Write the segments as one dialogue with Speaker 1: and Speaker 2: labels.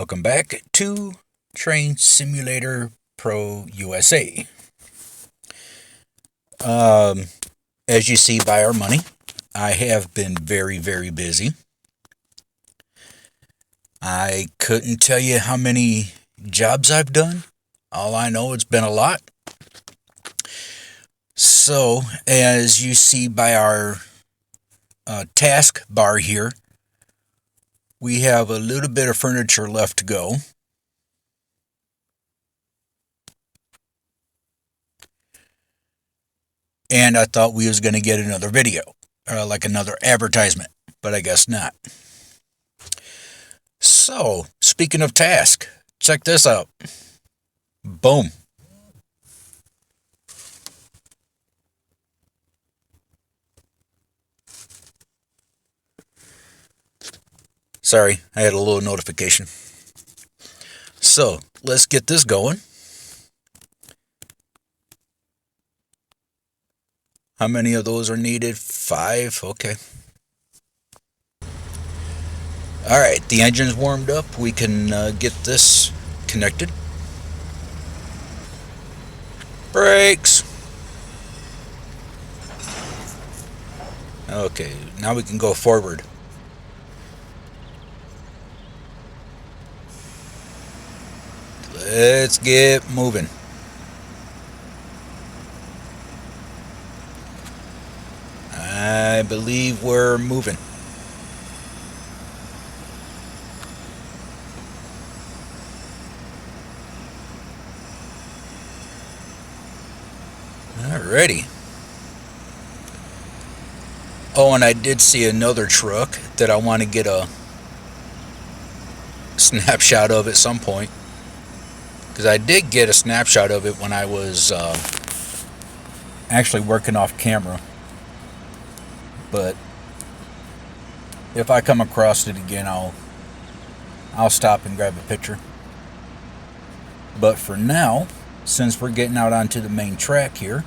Speaker 1: Welcome back to Train Simulator Pro USA. As you see by our money, I have been very, very busy. I couldn't tell you how many jobs I've done. All I know, it's been a lot. So, as you see by our task bar here, we have a little bit of furniture left to go. And I thought we was going to get another video, like another advertisement, but I guess not. So, speaking of task, check this out. Boom. Sorry, I had a little notification. So, let's get this going. How many of those are needed? 5, okay. Alright, the engine's warmed up. We can get this connected. Brakes! Okay, now we can go forward. Let's get moving. I believe we're moving. Alrighty. Oh, and I did see another truck that I want to get a snapshot of at some point. Because I did get a snapshot of it when I was actually working off camera. But if I come across it again, I'll stop and grab a picture. But for now, since we're getting out onto the main track here,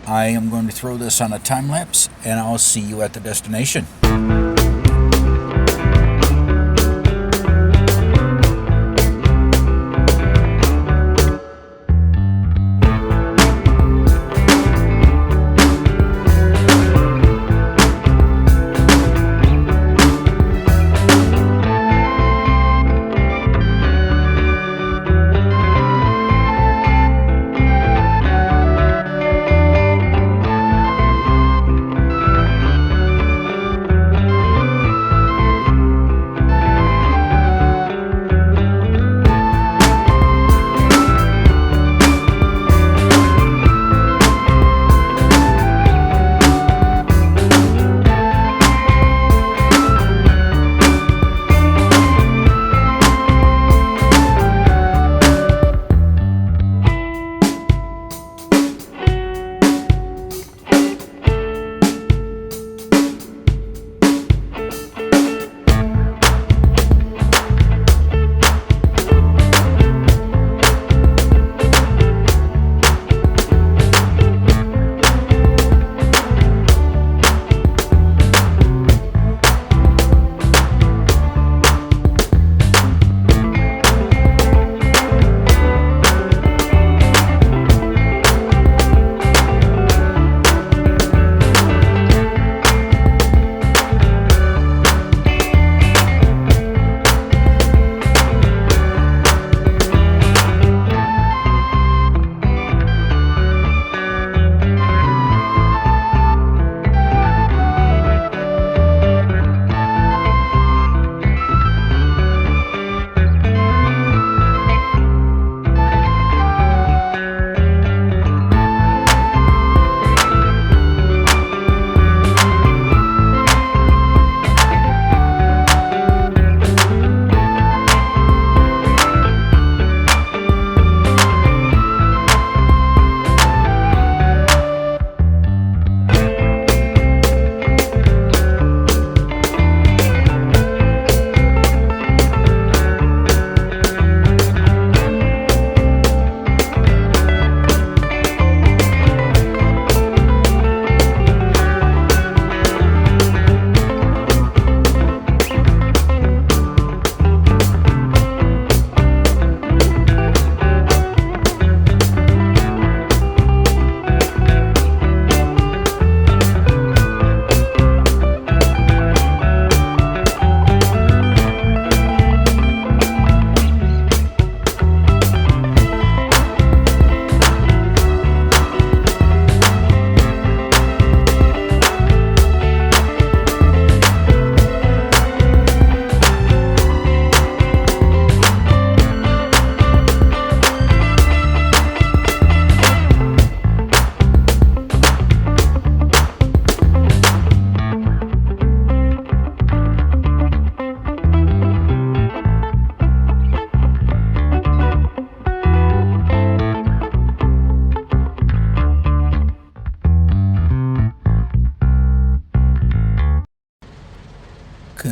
Speaker 1: I am going to throw this on a time lapse, and I'll see you at the destination.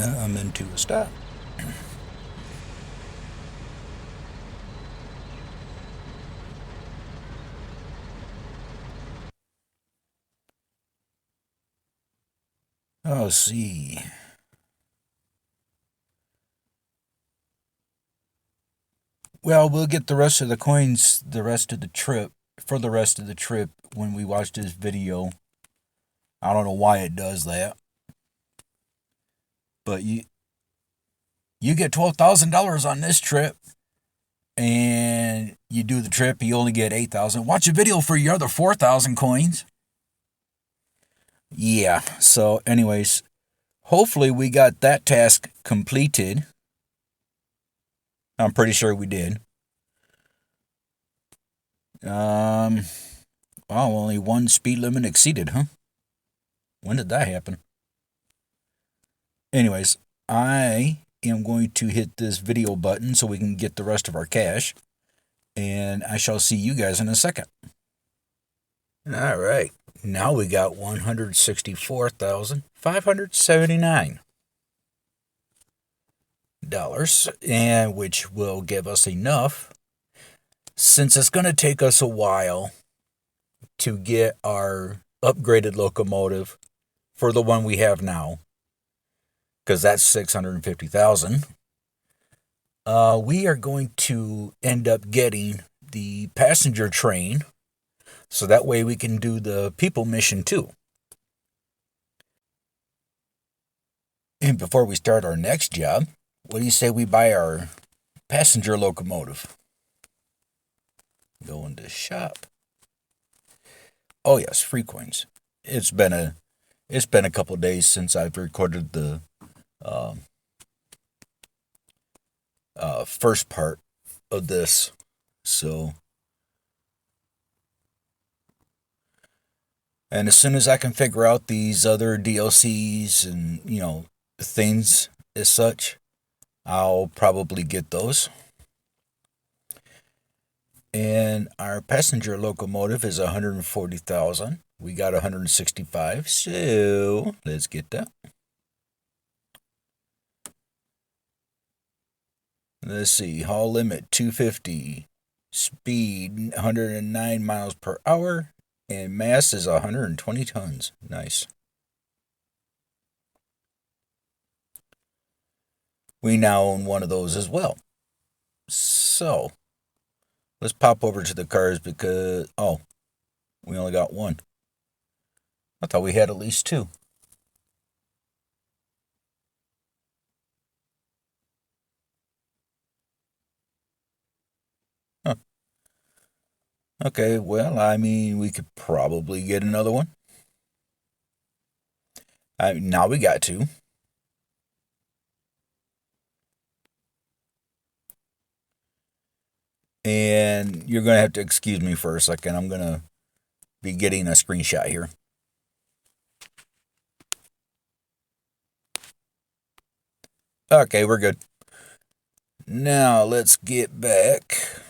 Speaker 1: coming to a stop. Oh, see. Well, we'll get the rest of the coins the rest of the trip for the rest of the trip when we watch this video. I don't know why it does that. But you get $12,000 on this trip and you do the trip, you only get 8,000. Watch a video for your other 4,000 coins. Yeah. So anyways, hopefully we got that task completed. I'm pretty sure we did. Well, only one speed limit exceeded, huh? When did that happen? Anyways, I am going to hit this video button so we can get the rest of our cash. And I shall see you guys in a second. All right. Now we got $164,579. And which will give us enough, since it's going to take us a while to get our upgraded locomotive for the one we have now, because that's $650,000. We are going to end up getting the passenger train, so that way we can do the people mission too. And before we start our next job, what do you say we buy our passenger locomotive? Go into shop. Oh yes, free coins. It's been a couple days since I've recorded the first part of this, so. And as soon as I can figure out these other DLCs and things as such, I'll probably get those. And our passenger locomotive is 140,000. We got 165, so let's get that. Let's see, haul limit 250, speed 109 miles per hour, and mass is 120 tons. Nice. We now own one of those as well. So, let's pop over to the cars because, we only got one. I thought we had at least two. Huh. Okay, well, I mean, we could probably get another one. Now we got two. And you're going to have to excuse me for a second. I'm going to be getting a screenshot here. Okay, we're good. Now let's get back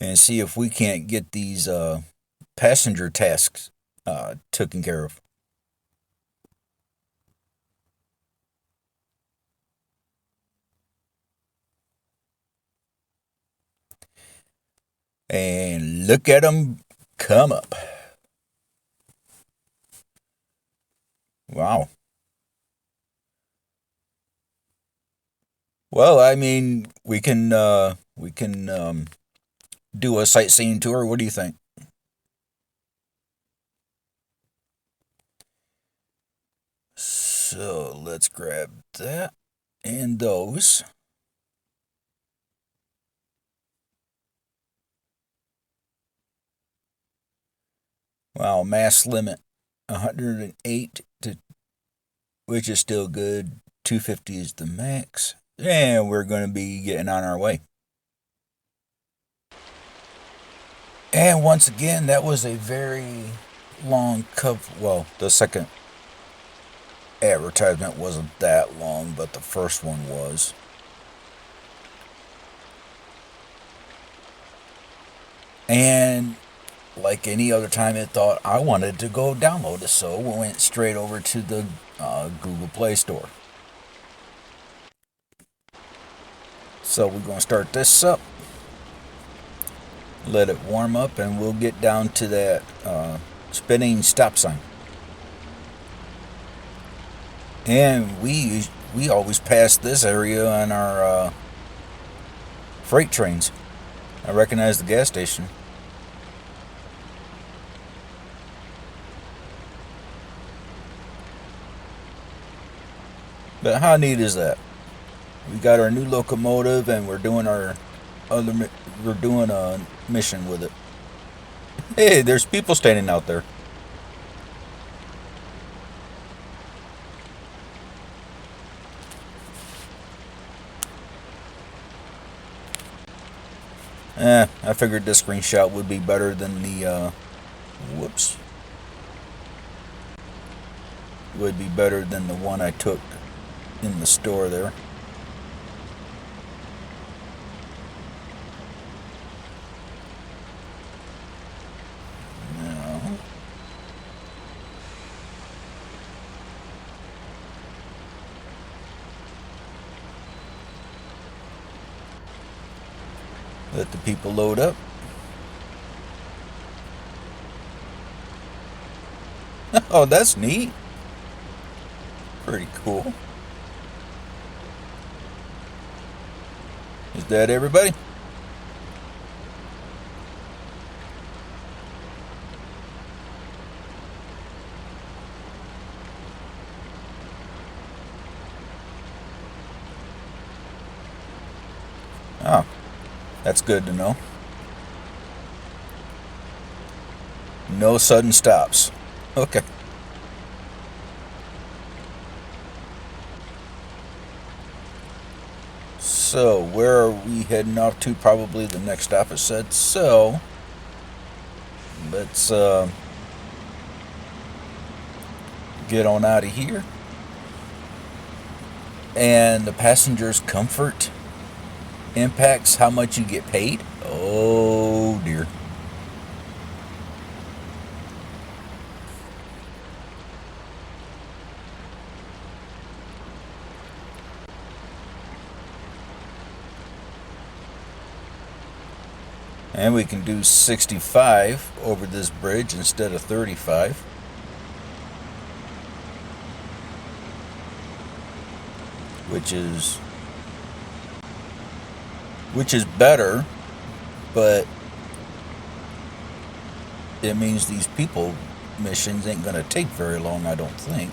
Speaker 1: and see if we can't get these passenger tasks taken care of. And look at them come up. Wow. Well, I mean, we can do a sightseeing tour. What do you think? So let's grab that and those. Wow, mass limit 108 which is still good. 250 is the max. And we're going to be getting on our way. And once again, that was a very long cover. Well, the second advertisement wasn't that long, but the first one was. And like any other time, it thought I wanted to go download it, so we went straight over to the Google Play Store. So we're going to start this up, let it warm up, and we'll get down to that spinning stop sign. And we always pass this area on our freight trains. I recognize the gas station. But how neat is that? We got our new locomotive, and we're doing a mission with it. Hey, there's people standing out there. I figured this screenshot would be better than the, would be better than the one I took in the store there. Now, let the people load up. Oh, that's neat. Pretty cool. Is that everybody? Oh, that's good to know. No sudden stops. Okay. So, where are we heading off to? Probably the next stop, it said. So, let's get on out of here. And the passenger's comfort impacts how much you get paid. Oh dear. And we can do 65 over this bridge instead of 35. Which is better, but it means these people missions ain't gonna take very long, I don't think.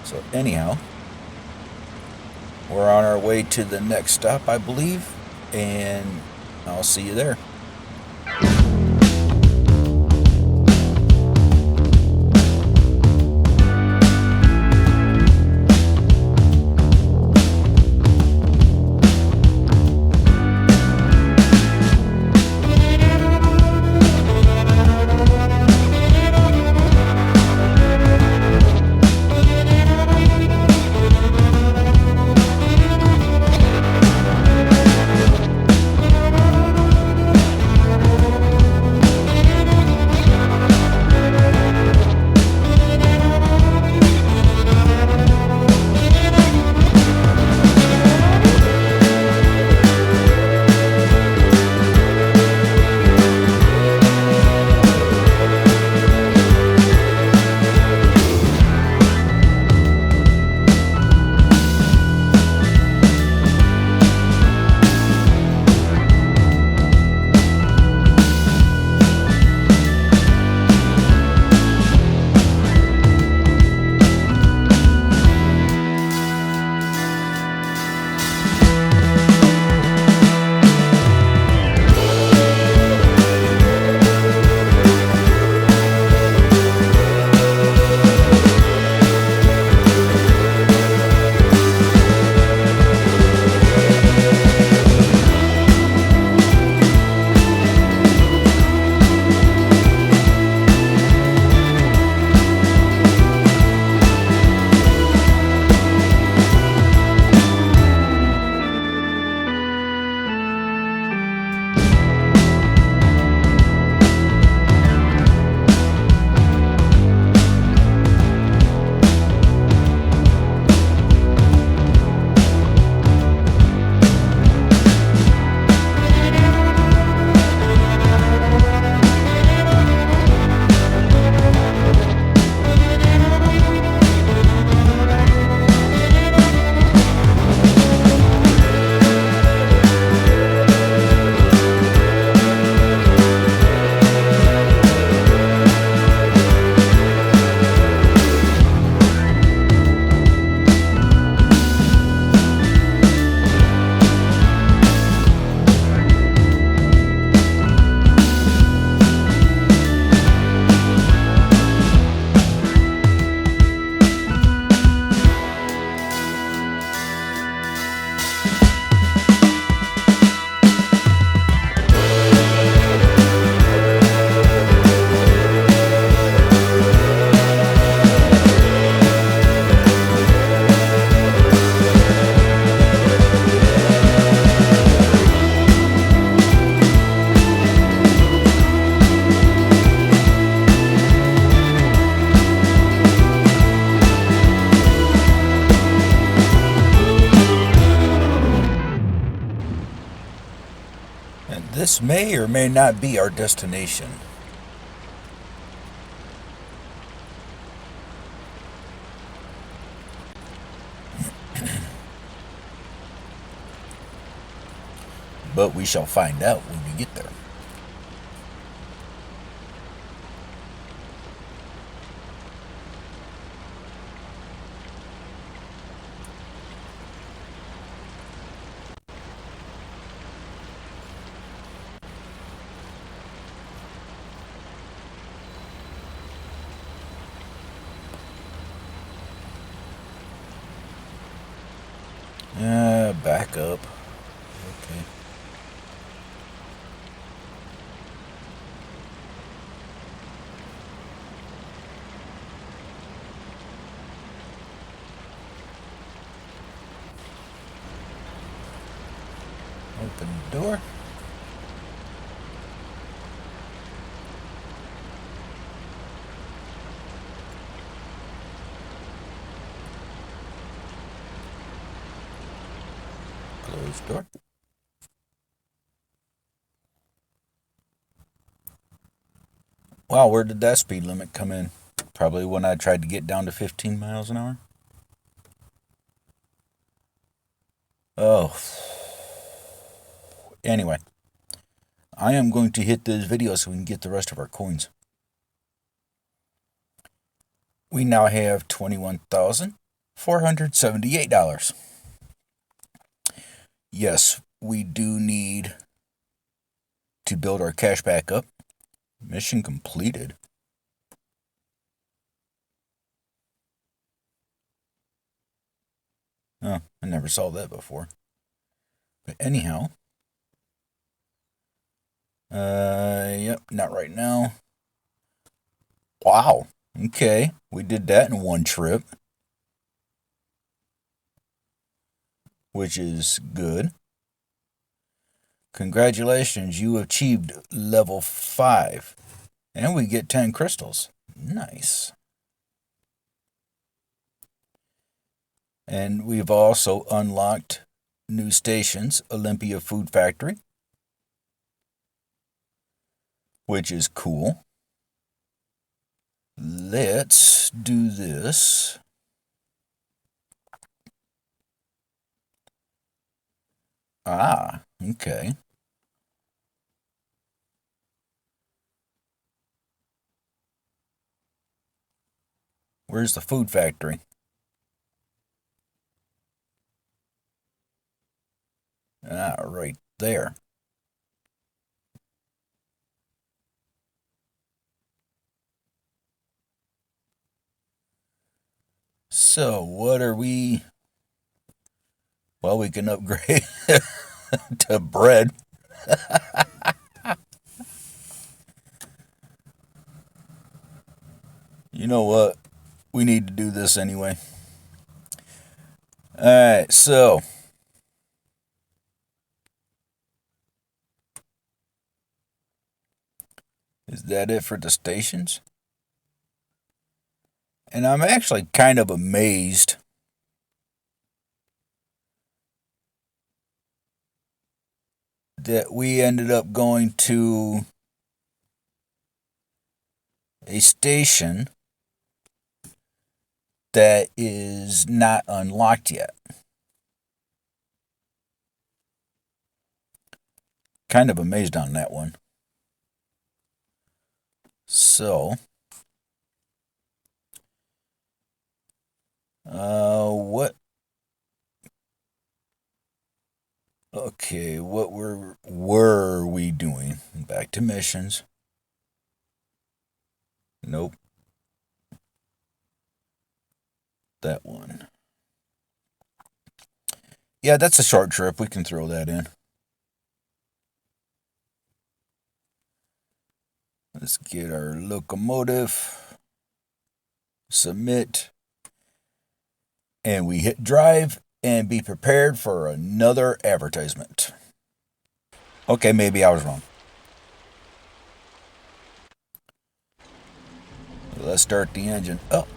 Speaker 1: So anyhow, we're on our way to the next stop, I believe, and I'll see you there. This may or may not be our destination. But we shall find out when we get there. Back up. Okay. Open the door. Close door. Wow, where did that speed limit come in? Probably when I tried to get down to 15 miles an hour. Oh. Anyway, I am going to hit this video so we can get the rest of our coins. We now have $21,478. Yes, we do need to build our cash back up. Mission completed. Oh, I never saw that before. But anyhow, yep, not right now. Wow, okay, we did that in one trip, which is good. Congratulations, you achieved level 5. And we get 10 crystals. Nice. And we've also unlocked new stations, Olympia Food Factory, which is cool. Let's do this. Ah, okay. Where's the food factory? Ah, right there. So, what are we... Well, we can upgrade to bread. You know what? We need to do this anyway. Alright, so... Is that it for the stations? And I'm actually kind of amazed that we ended up going to a station that is not unlocked yet. Kind of amazed on that one. So, what? Okay, what were we doing? Back to missions. Nope. That one. Yeah, that's a short trip. We can throw that in. Let's get our locomotive. Submit. And we hit drive and be prepared for another advertisement. Okay, maybe I was wrong. Let's start the engine up.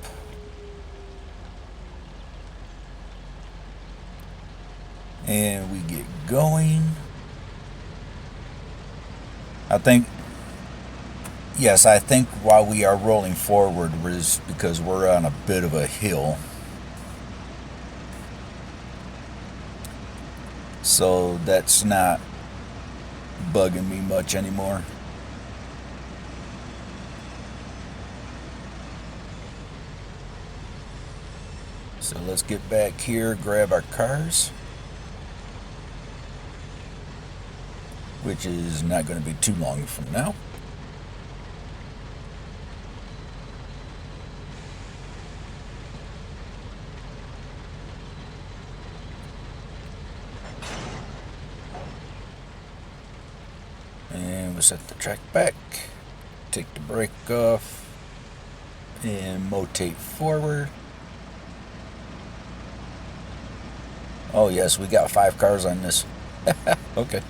Speaker 1: And we get going. I think, yes, I think while we are rolling forward is because we're on a bit of a hill. So that's not bugging me much anymore. So let's get back here, grab our cars, which is not going to be too long from now. And we'll set the track back, take the brake off, and rotate forward. Oh yes, we got 5 cars on this. Okay.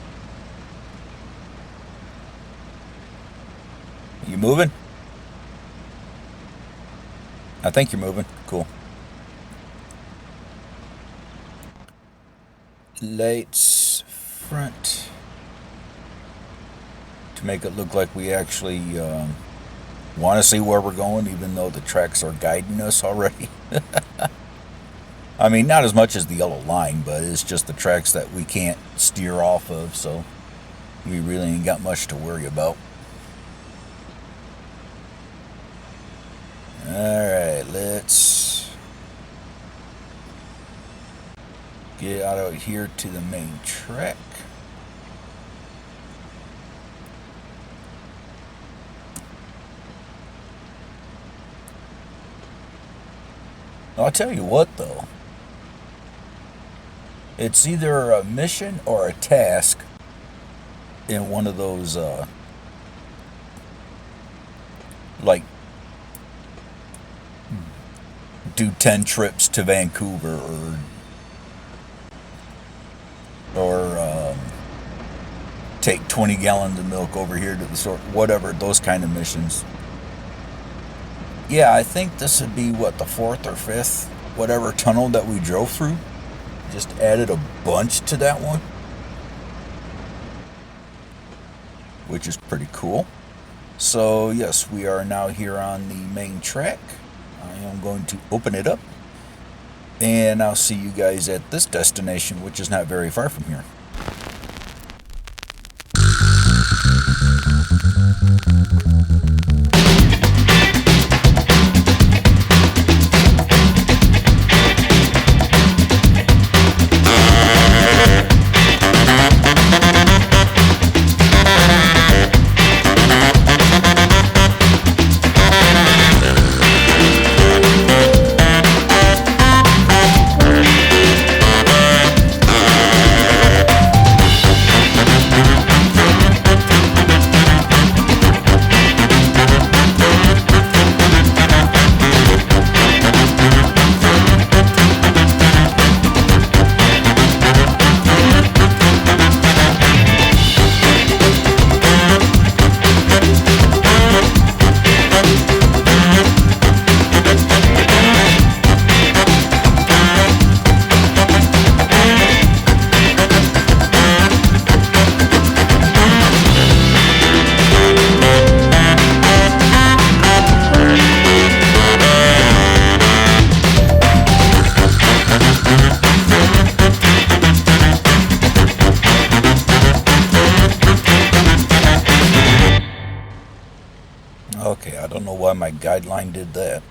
Speaker 1: You moving? I think you're moving. Cool. Lights front to make it look like we actually want to see where we're going, even though the tracks are guiding us already. I mean, not as much as the yellow line, but it's just the tracks that we can't steer off of, so we really ain't got much to worry about. Alright, let's get out of here to the main track. I'll tell you what, though. It's either a mission or a task in one of those, like, do 10 trips to Vancouver or take 20 gallons of milk over here to the store, whatever, those kind of missions. Yeah, I think this would be, what, the 4th or 5th, whatever tunnel that we drove through. Just added a bunch to that one, which is pretty cool. So yes, we are now here on the main track. I am going to open it up, and I'll see you guys at this destination, which is not very far from here. Okay, I don't know why my guideline did that.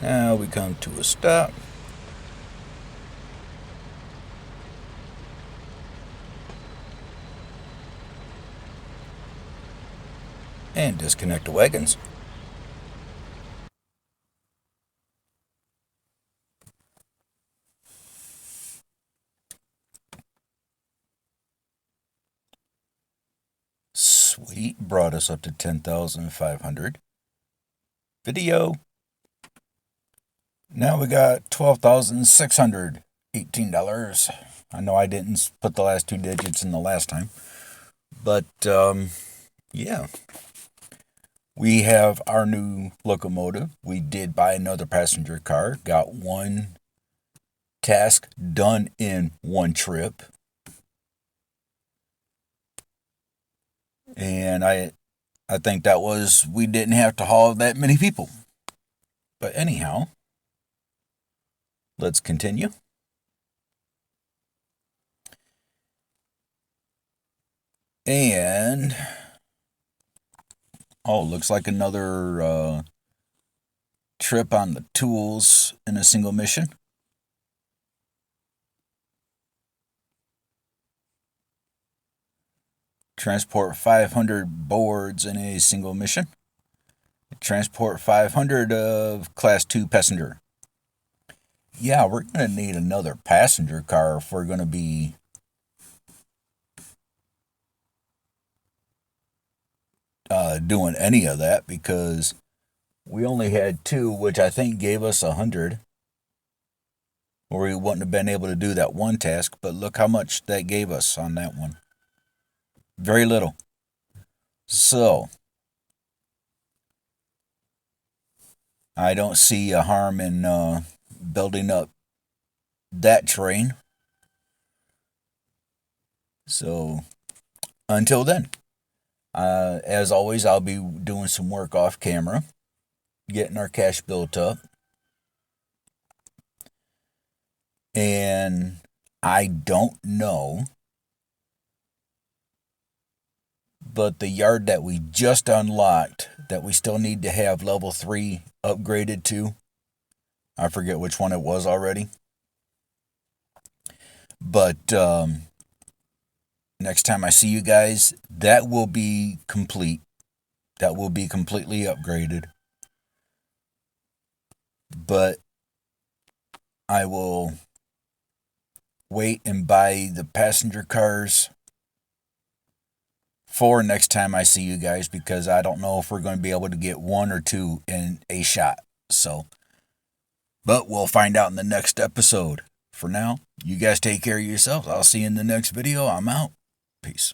Speaker 1: Now we come to a stop. And disconnect the wagons. Sweet, brought us up to 10,500. Video. Now we got $12,618. I know I didn't put the last 2 digits in the last time, but yeah. We have our new locomotive. We did buy another passenger car. Got one task done in one trip. And I think that was, we didn't have to haul that many people. But anyhow, let's continue. And, oh, looks like another trip on the tools in a single mission. Transport 500 boards in a single mission. Transport 500 of Class 2 passenger. Yeah, we're going to need another passenger car if we're going to be doing any of that, because we only had 2, which I think gave us 100. Or we wouldn't have been able to do that one task, but look how much that gave us on that one. Very little. So, I don't see a harm in building up that train. So, until then, as always, I'll be doing some work off camera, getting our cash built up. And I don't know, but the yard that we just unlocked, that we still need to have level 3 upgraded to, I forget which one it was already. But next time I see you guys, that will be complete. That will be completely upgraded. But I will wait and buy the passenger cars for next time I see you guys, because I don't know if we're going to be able to get 1 or 2 in a shot. So, but we'll find out in the next episode. For now, you guys take care of yourselves. I'll see you in the next video. I'm out. Peace.